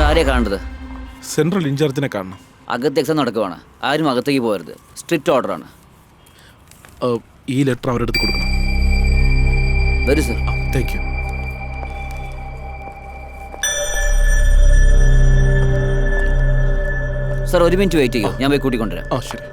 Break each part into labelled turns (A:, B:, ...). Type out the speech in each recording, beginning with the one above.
A: ആരെയാ കാണേണ്ടത്?
B: സെൻട്രൽ ഇൻചാർജിനെ കാണണം.
A: അകത്ത് എക്സാം നടക്കുവാണ്, ആരും അകത്തേക്ക് പോകരുത്. സ്ട്രിക്റ്റ് ഓർഡറാണ്.
B: ഈ ലെറ്റർ അവരുടെ അടുത്ത് കൊടുക്കണം.
A: വരൂ സർ.
B: Thank you.
A: സർ, ഒരു മിനിറ്റ് വെയിറ്റ് ചെയ്യൂ, ഞാൻ പോയി കൂട്ടിക്കൊണ്ടുവരാം.
B: ശരി.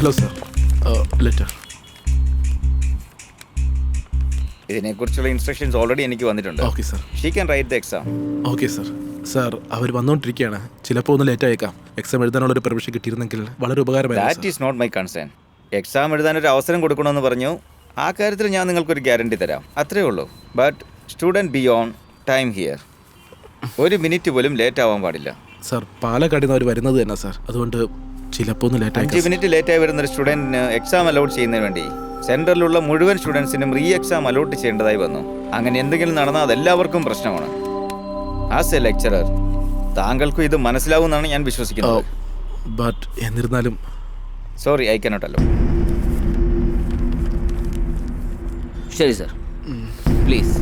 B: Hello sir, letter.
C: ഇതിനെക്കുറിച്ചുള്ള ഇൻസ്ട്രക്ഷൻസ് ഓൾറെഡി എനിക്ക് വന്നിട്ടുണ്ട്.
B: Okay sir.
C: She can write the exam.
B: Okay sir. Sir, അവർ വന്നുകൊണ്ടിരിക്കുകയാണ്. ചിലപ്പോൾ ഒന്ന് ലേറ്റ് ആയേക്കാം. എക്സാം എഴുതാനുള്ളൊരു പെർമിഷൻ കിട്ടിയിരുന്നെങ്കിൽ വളരെ ഉപകാരമായിരുന്നു.
C: That is not my concern. Exam എഴുതാനൊരു അവസരം കൊടുക്കണമെന്ന് പറഞ്ഞു. ആ കാര്യത്തിൽ ഞാൻ നിങ്ങൾക്കൊരു ഗ്യാരണ്ടി തരാം, അത്രേ ഉള്ളൂ. But student B on time here. ഒരു മിനിറ്റ് പോലും ലേറ്റ് ആവാൻ പാടില്ല.
B: സർ, പാലക്കാടിൽ നിന്ന് അവർ വരുന്നത് തന്നെ സർ, അതുകൊണ്ട് ചിലപ്പോൾ ഒന്ന് ലേറ്റ്
C: 5 മിനിറ്റ് ലേറ്റായി വരുന്ന ഒരു സ്റ്റുഡൻറ്റിന് എക്സാം അലോട്ട് ചെയ്യുന്നതിന് വേണ്ടി സെൻറ്ററിലുള്ള മുഴുവൻ സ്റ്റുഡൻസിനും റീ എക്സാം അലോട്ട് ചെയ്യേണ്ടതായി വന്നു. അങ്ങനെ എന്തെങ്കിലും നടന്നാൽ അതെല്ലാവർക്കും പ്രശ്നമാണ്. ആസ് എ ലെക്ചറർ താങ്കൾക്കും ഇത് മനസ്സിലാവുമെന്നാണ് ഞാൻ വിശ്വസിക്കുന്നത്.
B: ബട്ട് എന്നിരുന്നാലും
C: സോറി, ഐ കനോട്ട് അലോ.
A: ശരി സർ, പ്ലീസ്.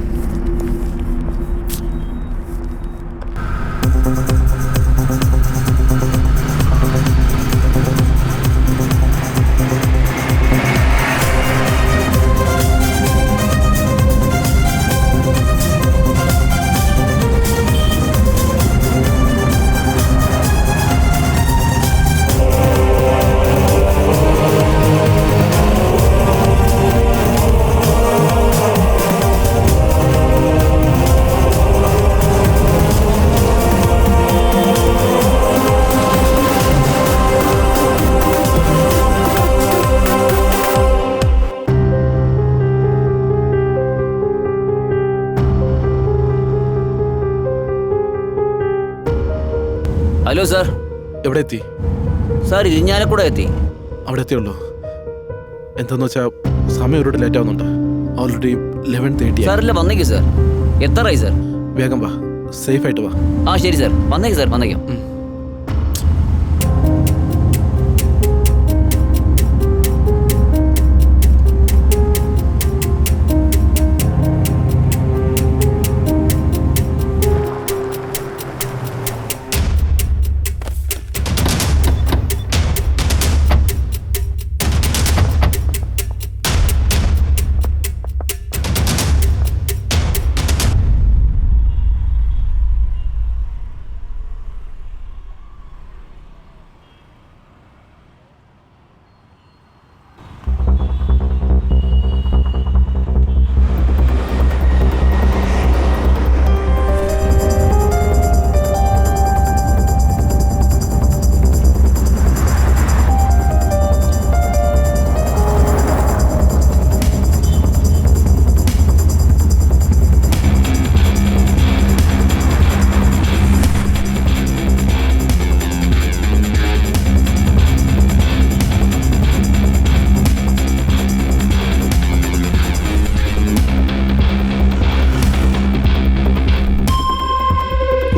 A: Hello sir.
B: എവിടെ എത്തി?
A: സാർ, ഇരിഞ്ഞാലക്കുട എത്തി.
B: അവിടെ എത്തിയുള്ളൂ. എന്താന്ന് വെച്ചാൽ സമയം ഒരുപാട് ലേറ്റ് ആവുന്നുണ്ട്. ഓൾറെഡി 11:30.
A: സാറില്ല, വന്നേക്കൂ സാർ. എത്രയായി സാർ?
B: വേഗം വാ, സേഫ് ആയിട്ട് വാ.
A: ശരി സാർ, വന്നേക്കും സാർ, വന്നേക്കും.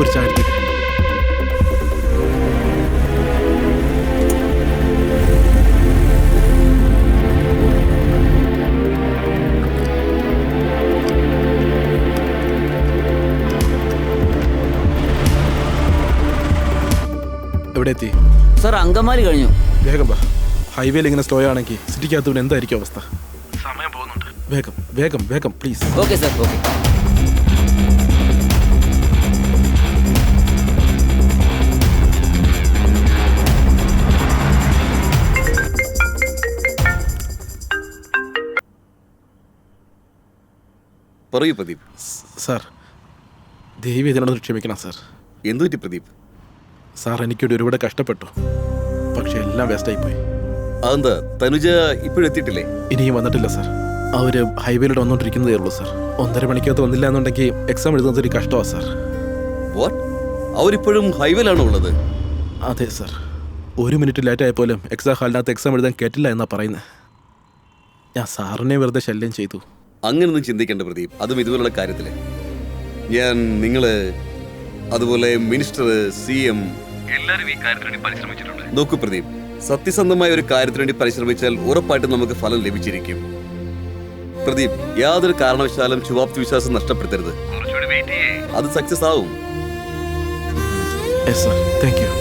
B: ഒരു ചായ എടുത്തിട്ട്. എവിടെ എത്തി?
A: സാർ, അങ്കമാലി കഴിഞ്ഞു.
B: വേഗം വാ. ഹൈവേയിൽ ഇങ്ങനെ സ്ലോ ആണെങ്കിൽ സിറ്റിക്കകത്ത് എന്തായിരിക്കും അവസ്ഥ? സമയം പോകുന്നുണ്ട്. വേഗം വേഗം വേഗം പ്ലീസ്.
A: Okay sir, okay.
D: പറയൂ പ്രദീപ്.
B: സാർ, ദേവി ഇതിനോട് ക്ഷമിക്കണം സാർ.
D: എന്തു പറ്റി പ്രദീപ്?
B: സാർ, എനിക്കൊരു ഒരുപാട് കഷ്ടപ്പെട്ടു, പക്ഷെ എല്ലാം വേസ്റ്റായിപ്പോയി.
D: അതെന്താ, തനുജ ഇപ്പോഴെത്തിയിട്ടില്ലേ?
B: ഇനിയും വന്നിട്ടില്ല സാർ. അവർ ഹൈവേയിലൂടെ വന്നുകൊണ്ടിരിക്കുന്നതേ ഉള്ളൂ സാർ. 1.5 മണിക്കകത്ത് വന്നില്ല എന്നുണ്ടെങ്കിൽ എക്സാം എഴുതുന്നത് ഒരു കഷ്ടമാണ് സാർ.
D: വാട്ട്? അവരിപ്പോഴും ഹൈവേയിലാണോ ഉള്ളത്?
B: അതെ സാർ.
D: ഓ,
B: 1 മിനിറ്റ് ലേറ്റ് ആയപ്പോലും എക്സാം ഹാളിനകത്ത് എക്സാം എഴുതാൻ കേട്ടില്ല എന്നാ പറയുന്നത്. ഞാൻ സാറിനെ വെറുതെ ശല്യം ചെയ്തു.
D: അങ്ങനൊന്നും ചിന്തിക്കേണ്ട പ്രദീപ്, അതും ഇതുപോലുള്ള കാര്യത്തില്. ഞാൻ നിങ്ങള് അതുപോലെ മിനിസ്റ്റർ, CM എല്ലാവരും ഈ കാര്യത്തിന് വേണ്ടി പരിശ്രമിച്ചിട്ടുണ്ട്. നോക്കൂ പ്രദീപ്, സത്യസന്ധമായ ഒരു കാര്യത്തിന് വേണ്ടി പരിശ്രമിച്ചാൽ ഉറപ്പായിട്ടും നമുക്ക് ഫലം ലഭിച്ചിരിക്കും. പ്രദീപ്, യാതൊരു കാരണവശാലും ശുഭാപ്തി വിശ്വാസം നഷ്ടപ്പെടുത്തരുത്. അത് സക്സസ് ആവും.
B: Yes sir, thank U.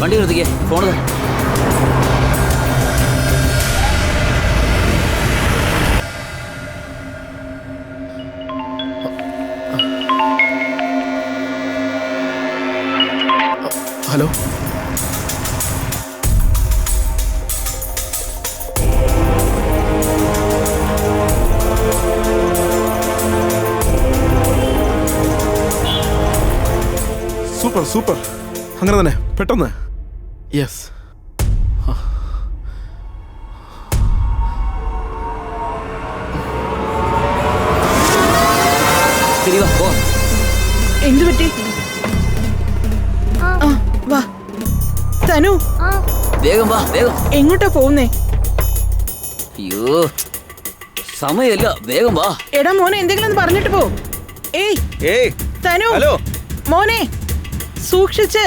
A: വണ്ടി നിർത്തിക്കേ, ഫോണ്
B: ഹലോ. സൂപ്പർ സൂപ്പർ, അങ്ങനെ തന്നെ പെട്ടെന്ന്. യെസ്.
E: എന്തു പറ്റി? വാ തനു,
A: വേഗം വാ, വേഗം.
E: എങ്ങോട്ടാ പോകുന്നേ?
A: അയ്യോ സമയമില്ല, വേഗം വാ.
E: എടാ മോനെ, എന്തെങ്കിലും ഒന്ന് പറഞ്ഞിട്ട് പോ. ഏയ് തനു,
C: ഹലോ
E: മോനെ സൂക്ഷിച്ച്.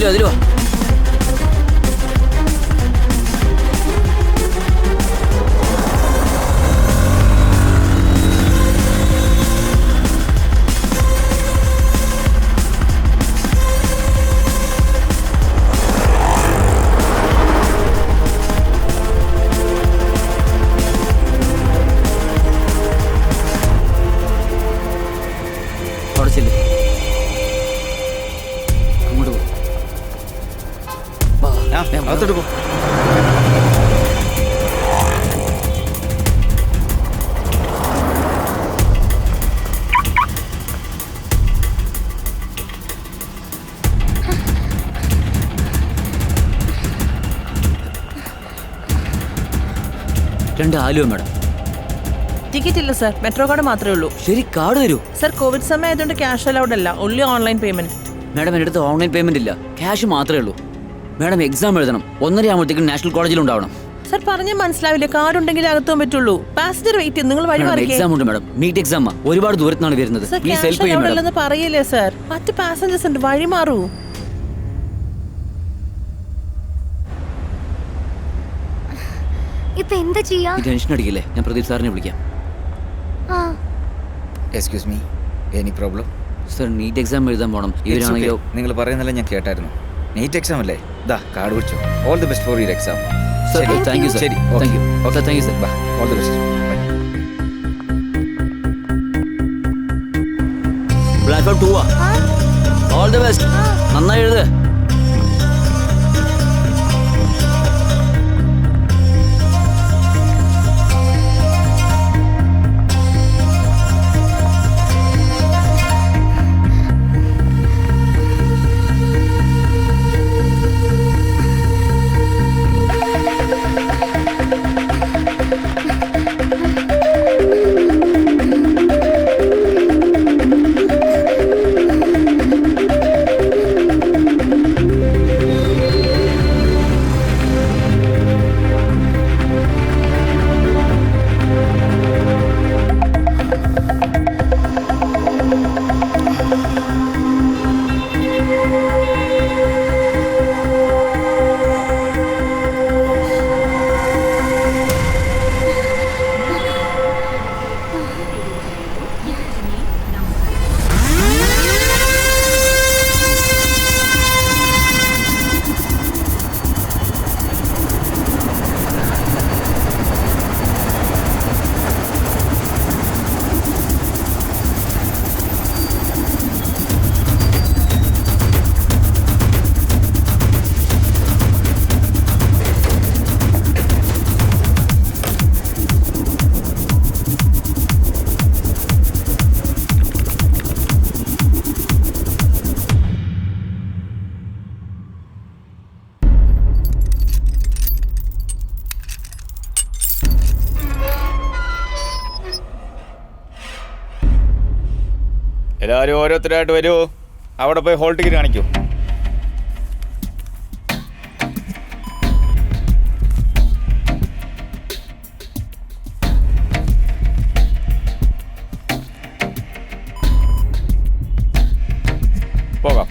A: അതിലോ അവിടെ ചെല്ലു. അങ്ങോട്ട് പോ.
C: അകത്തോട്ട് പോ.
A: രണ്ട് ആലുവ മാഡം.
E: ടിക്കറ്റ് ഇല്ല സർ, മെട്രോ കാർഡ് മാത്രമേ ഉള്ളൂ.
A: ശരി, കാർഡ് തരൂ.
E: സർ, കോവിഡ് സമയം ആയതുകൊണ്ട് ക്യാഷ് അലൗഡ് അല്ല, ഓൺലി ഓൺലൈൻ പേയ്മെന്റ്.
A: മാഡം, എൻ്റെ അടുത്ത് ഓൺലൈൻ പേയ്മെന്റ് ഇല്ല, ക്യാഷ് മാത്രമേ ഉള്ളൂ. മാഡം എക്സാം എഴുതണം, 1:30 ആകുമ്പോഴത്തേക്കും നാഷണൽ കോളേജിൽ ഉണ്ടാവണം.
E: സർ പറഞ്ഞാൽ മനസ്സിലാവില്ല. കാർഡ് ഉണ്ടെങ്കിൽ അകത്താൻ പറ്റുള്ളൂ. പാസഞ്ചർ വെയിറ്റ് ചെയ്യും. നിങ്ങൾ വഴി മാറിക്കേ.
A: എക്സാം ഉണ്ട് മാഡം, നീറ്റ് എക്സാം. ഒരുപാട് ദൂരത്താണ് വരുന്നത്.
E: സർ
A: പ്ലീസ് ഹെൽപ്പ്
E: ക്യാഷ്
A: ചെയ്യും മാഡം.
E: അലൗഡ് പറയില്ലേ സർ? മറ്റ് പാസഞ്ചേഴ്സ് ഉണ്ട്, വഴി മാറൂ.
F: ഇപ്പൊ എന്താ ചെയ്യാ?
A: ഈ ടെൻഷൻ അടിക്കില്ലേ, ഞാൻ പ്രദീപ് സാറിനെ വിളിക്കാം.
C: Excuse me, any problem?
A: Sir NEET exam എഴുതാൻ പോകണം. ഇവരാണെങ്കിലോ
C: നിങ്ങൾ പറയുന്നല്ല ഞാൻ കേട്ടായിരുന്നു. നീറ്റ് എക്സാം അല്ലേ? ദാ കാർഡ് പിടിച്ചു. All the best for your exam.
A: Sir thank you sir.
C: ശരി,
A: thank you sir. Thank you sir.
C: Bye. All the best.
A: Platform 2 all the best. നന്നായി എഴുത്.
C: എല്ലാവരും ഓരോരുത്തരായിട്ട് വരൂ. അവിടെ പോയി ഹോൾ ടിക്കറ്റ് കാണിക്കൂ. പോകാം.